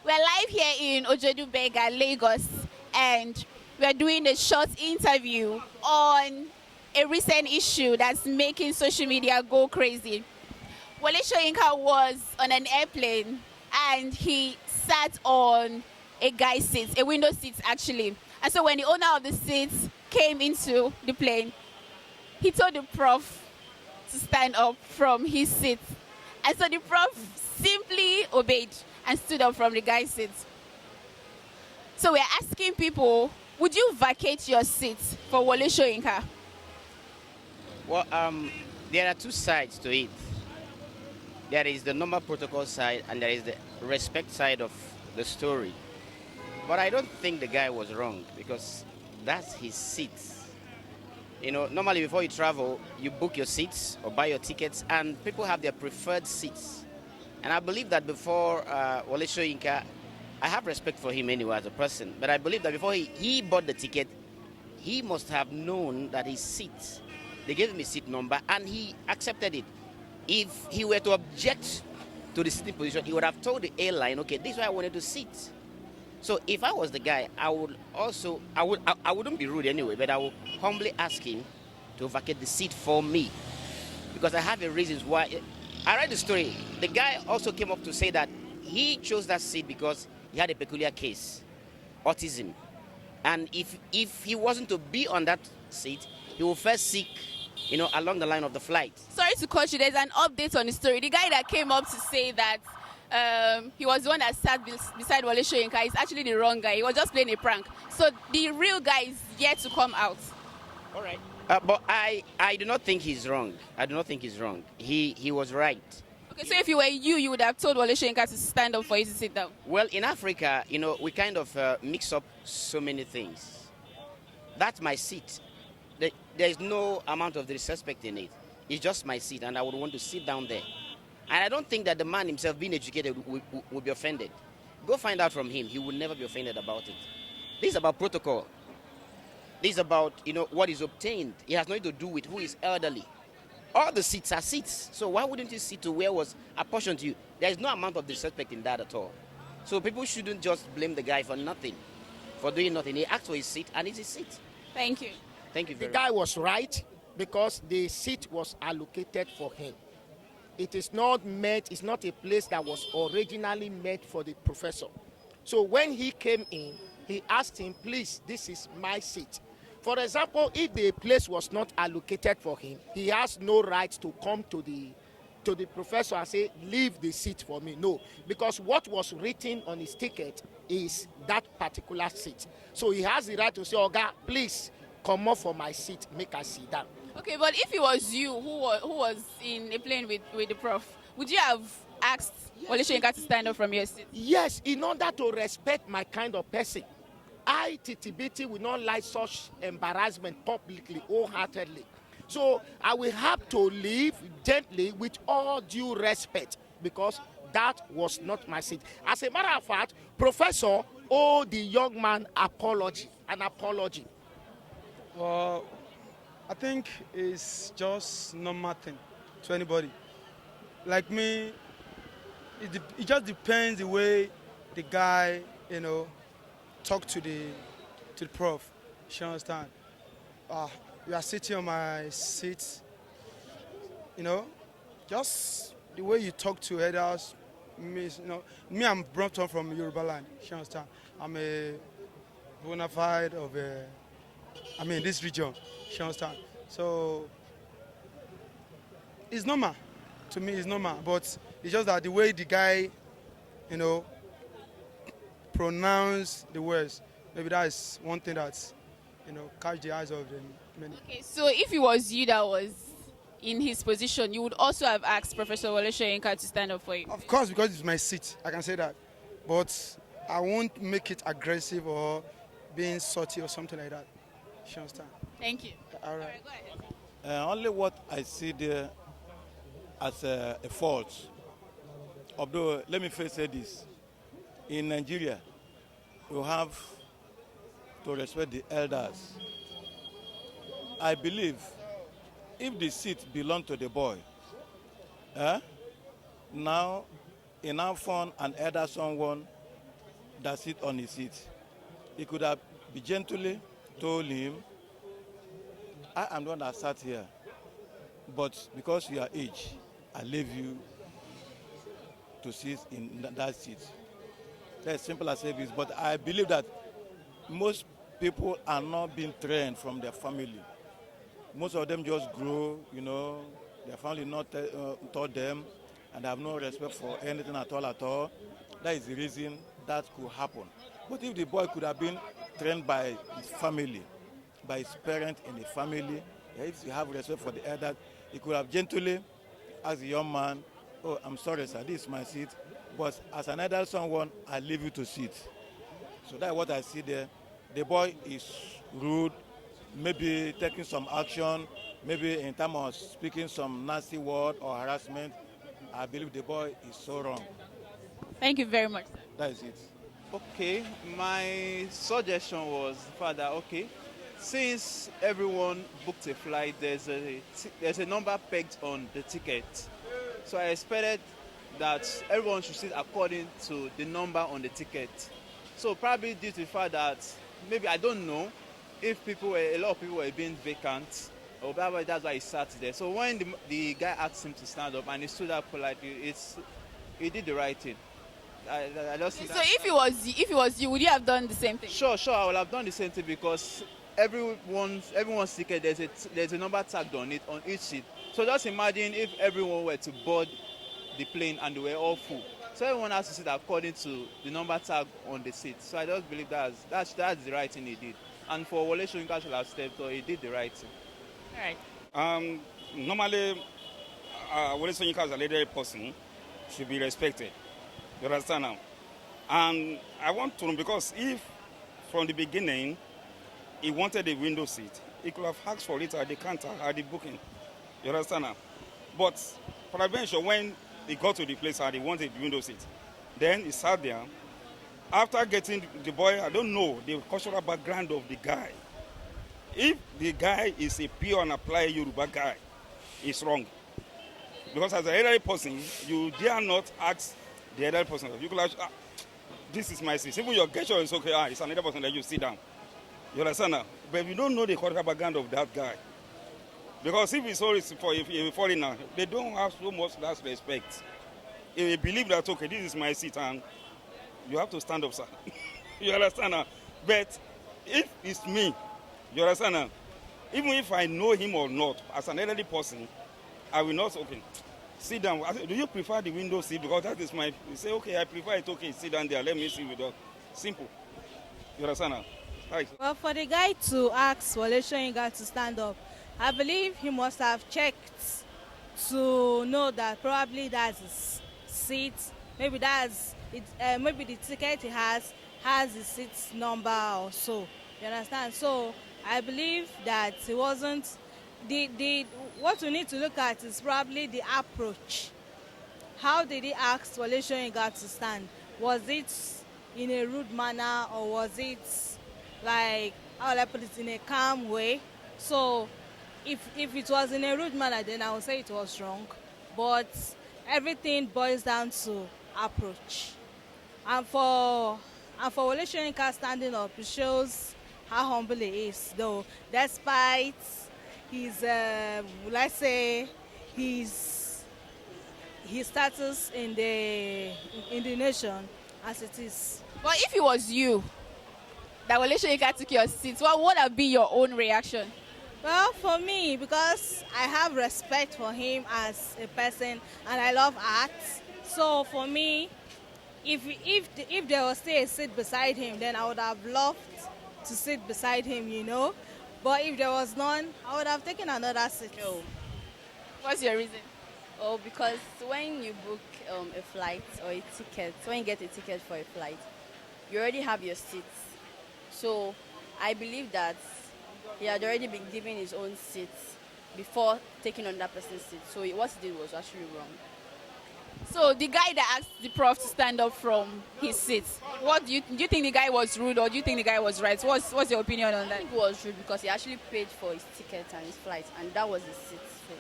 We're live here in Ojedubega, Lagos, and we're doing a short interview on a recent issue that's making social media go crazy. Wole Soyinka was on an airplane and he sat on a guy's seat, a window seat actually. And so when the owner of the seat came into the plane, he told the prof to stand up from his seat. And so the prof simply obeyed and stood up from the guy's seat. So we're asking people, would you vacate your seat for Wole Soyinka? Well, there are two sides to it. There is the normal protocol side and there is the respect side of the story. But I don't think the guy was wrong because that's his seat. You know, normally before you travel, you book your seats or buy your tickets and people have their preferred seats. And I believe that before Wole Soyinka, I have respect for him anyway as a person, but I believe that before he bought the ticket, he must have known that his seat, they gave him a seat number and he accepted it. If he were to object to the sitting position, he would have told the airline, okay, this is where I wanted to sit. So if I was the guy, I wouldn't be rude anyway, but I would humbly ask him to vacate the seat for me because I have a reasons why. I read the story. The guy also came up to say that he chose that seat because he had a peculiar case, autism. And if he wasn't to be on that seat, he will first seek, along the line of the flight. Sorry to cut you, there's an update on the story. The guy that came up to say that he was the one that sat beside Wole Soyinka is actually the wrong guy. He was just playing a prank. So the real guy is yet to come out. All right. But I do not think he's wrong. I do not think he's wrong. He was right. Okay, so if you were you would have told Wole Soyinka to stand up for you to sit down. Well, in Africa, we kind of mix up so many things. That's my seat. There's no amount of disrespect in it. It's just my seat, and I would want to sit down there. And I don't think that the man himself, being educated, would be offended. Go find out from him. He would never be offended about it. This is about protocol. This is about, what is obtained. It has nothing to do with who is elderly. All the seats are seats. So why wouldn't you sit to where was apportioned to you? There is no amount of disrespect in that at all. So people shouldn't just blame the guy for nothing, for doing nothing. He asked for his seat, and it's his seat. Thank you. Thank you very The much. guy was right because the seat was allocated for him. It is not meant, it's not a place that was originally meant for the professor. So when he came in, he asked him, please, this is my seat. For example, if the place was not allocated for him, he has no right to come to the professor and say, leave the seat for me. No, because what was written on his ticket is that particular seat. So he has the right to say, Oga, please come up for my seat, make I sit down. Okay, but if it was you who was in a plane with the prof, would you have asked Wole Soyinka to stand up from your seat? Yes, in order to respect my kind of person. I, TTBT, will not like such embarrassment publicly, wholeheartedly. So I will have to leave gently with all due respect because that was not my seat. As a matter of fact, Professor owed the young man an apology. Well, I think it's just normal thing to anybody. Like me, it just depends the way the guy, talk to the prof. You understand? You are sitting on my seat, just the way you talk to others. Me, I'm brought up from Yoruba land. You understand? I'm a bona fide of this region. You understand? So it's normal. To me, it's normal. But it's just that the way the guy, pronounce the words, maybe that is one thing that's, catch the eyes of the many. Okay, so if it was you that was in his position, you would also have asked Professor Wole Soyinka to stand up for you? Of course, because it's my seat, I can say that. But I won't make it aggressive or being salty or something like that. You understand? Thank you. All right. Go ahead. Only what I see there as a fault. Although, let me first say this. In Nigeria, you have to respect the elders. I believe if the seat belongs to the boy, now in our fun and elder someone that sit on his seat, he could have be gently told him, I am the one that sat here, but because you are age, I leave you to sit in that seat. That's simple as it is. But I believe that most people are not being trained from their family. Most of them just grow, their family not taught them, and have no respect for anything at all. That is the reason that could happen. But if the boy could have been trained by his family, by his parents in the family, if you have respect for the elders, he could have gently asked the young man, oh, I'm sorry, sir, this is my seat, but as an adult someone, I leave you to sit. So that's what I see there. The boy is rude, maybe taking some action, maybe in terms of speaking some nasty word or harassment. I believe the boy is so wrong. Thank you very much, sir. That is it. Okay, my suggestion was, Father, okay, since everyone booked a flight, there's a number pegged on the ticket. So I expected that everyone should sit according to the number on the ticket. So probably due to the fact that maybe I don't know if a lot of people were being vacant, or probably that's why he sat there. So when the guy asked him to stand up and he stood up politely, he did the right thing. I just think So if it was you, would you have done the same thing? Sure, I would have done the same thing because everyone's ticket there's a number tagged on it on each seat. So just imagine if everyone were to board the plane and they were all full. So everyone has to sit according to the number tag on the seat. So I just believe that's the right thing he did. And for Wole Soyinka should have stepped up, he did the right thing. All right. Normally, Wole Soyinka as a leader person should be respected. You understand now? And I want to know, because if from the beginning he wanted a window seat, he could have asked for it at the counter, at the booking. You understand now? But peradventure, when he got to the place and he wanted the window seat, then he sat there. After getting the boy, I don't know the cultural background of the guy. If the guy is a pure and applied Yoruba guy, it's wrong. Because as an elderly person, you dare not ask the elderly person. You could ask, this is my seat. Even your gesture is okay, it's another person that you sit down. You understand now? But you don't know the cultural background of that guy. Because if it's always for a foreigner, they don't have so much that respect. They believe that, okay, this is my seat and you have to stand up, sir. You understand now? But if it's me, you understand now? Even if I know him or not, as an elderly person, I will not, okay, sit down. I say, do you prefer the window seat? Because that is my, you say, okay, I prefer it, okay, sit down there, let me sit with us. Simple. You understand now? Right. Well, for the guy to ask Wole Soyinka to stand up, I believe he must have checked to know that probably that's his seat. Maybe that's it. Maybe the ticket he has the seat number or so. You understand? So I believe that it wasn't the what we need to look at is probably the approach. How did he ask Wole Soyinka to stand? Was it in a rude manner, or was it like, how will I put it, in a calm way? So if it was in a rude manner, then I would say it was wrong. But everything boils down to approach. And for Wole Soyinka standing up, it shows how humble he is, though, despite his, let's say, his status in the nation as it is. But if it was you that Wole Soyinka took your seat, what would have been your own reaction? Well, for me, because I have respect for him as a person and I love art, so for me, if there was still a seat beside him, then I would have loved to sit beside him, But if there was none, I would have taken another seat. No. What's your reason? Oh, because when you book a flight or a ticket, when you get a ticket for a flight, you already have your seats. So I believe that he had already been given his own seat before taking on that person's seat. So what he did was actually wrong. So the guy that asked the prof to stand up from his seat, what do you think the guy was rude, or do you think the guy was right? What's your opinion on I that? think it was rude because he actually paid for his ticket and his flight, and that was his seat. So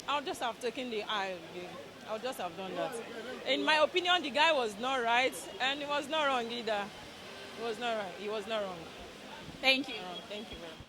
I'll just have taken the aisle I would just have done that. In my opinion, the guy was not right, and he was not wrong either. He was not right. He was not wrong. Thank you. Thank you very much.